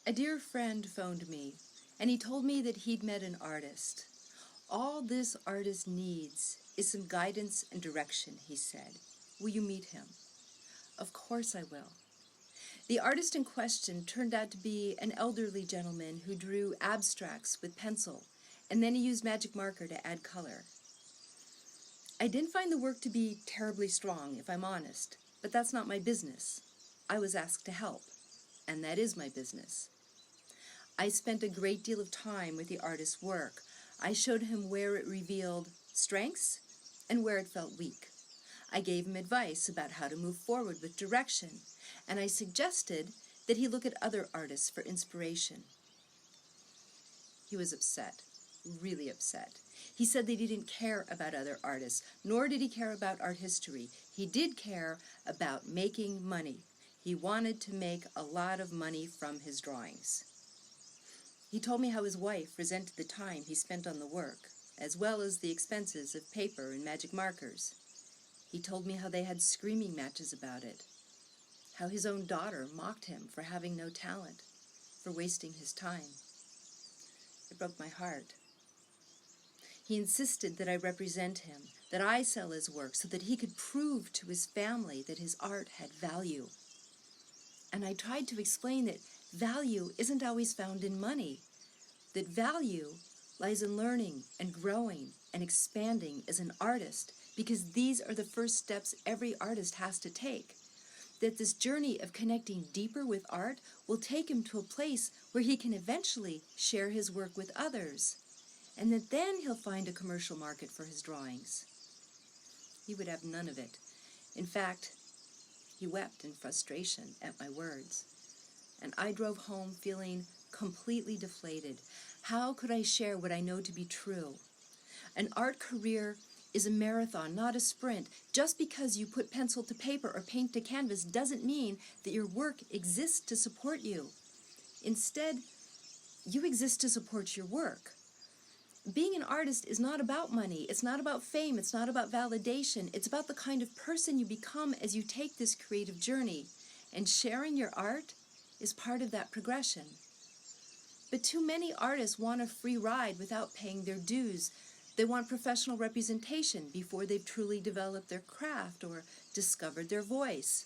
A dear friend phoned me, and he told me that he'd met an artist. All this artist needs is some guidance and direction, he said. Will you meet him? Of course I will. The artist in question turned out to be an elderly gentleman who drew abstracts with pencil, and then he used magic marker to add color. I didn't find the work to be terribly strong, if I'm honest, but that's not my business. I was asked to help, and that is my business. I spent a great deal of time with the artist's work. I showed him where it revealed strengths and where it felt weak. I gave him advice about how to move forward with direction, and I suggested that he look at other artists for inspiration. He was upset, really upset. He said that he didn't care about other artists, nor did he care about art history. He did care about making money. He wanted to make a lot of money from his drawings. He told me how his wife resented the time he spent on the work, as well as the expenses of paper and magic markers. He told me how they had screaming matches about it, how his own daughter mocked him for having no talent, for wasting his time. It broke my heart. He insisted that I represent him, that I sell his work so that he could prove to his family that his art had value. And I tried to explain that value isn't always found in money, that value lies in learning and growing and expanding as an artist, because these are the first steps every artist has to take. That this journey of connecting deeper with art will take him to a place where he can eventually share his work with others, and that then he'll find a commercial market for his drawings. He would have none of it. In fact, he wept in frustration at my words, and I drove home feeling completely deflated. How could I share what I know to be true? An art career is a marathon, not a sprint. Just because you put pencil to paper or paint to canvas doesn't mean that your work exists to support you. Instead, you exist to support your work. Being an artist is not about money, it's not about fame, it's not about validation, it's about the kind of person you become as you take this creative journey, and sharing your art is part of that progression. But too many artists want a free ride without paying their dues. They want professional representation before they've truly developed their craft or discovered their voice.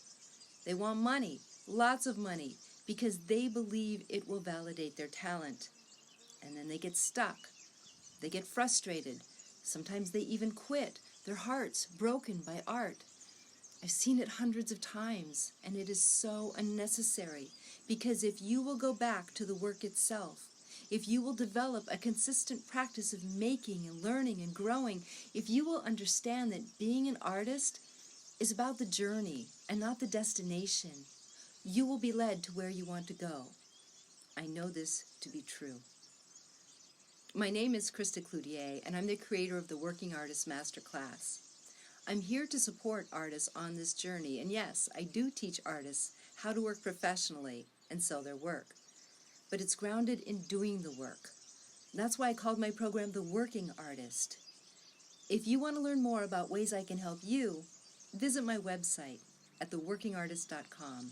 They want money, lots of money, because they believe it will validate their talent. And then they get stuck. They get frustrated. Sometimes they even quit, their hearts broken by art. I've seen it hundreds of times, and it is so unnecessary, because if you will go back to the work itself, if you will develop a consistent practice of making and learning and growing, if you will understand that being an artist is about the journey and not the destination, you will be led to where you want to go. I know this to be true. My name is Krista Cloutier, and I'm the creator of the Working Artist Masterclass. I'm here to support artists on this journey, and yes, I do teach artists how to work professionally and sell their work. But it's grounded in doing the work. That's why I called my program The Working Artist. If you want to learn more about ways I can help you, visit my website at theworkingartist.com.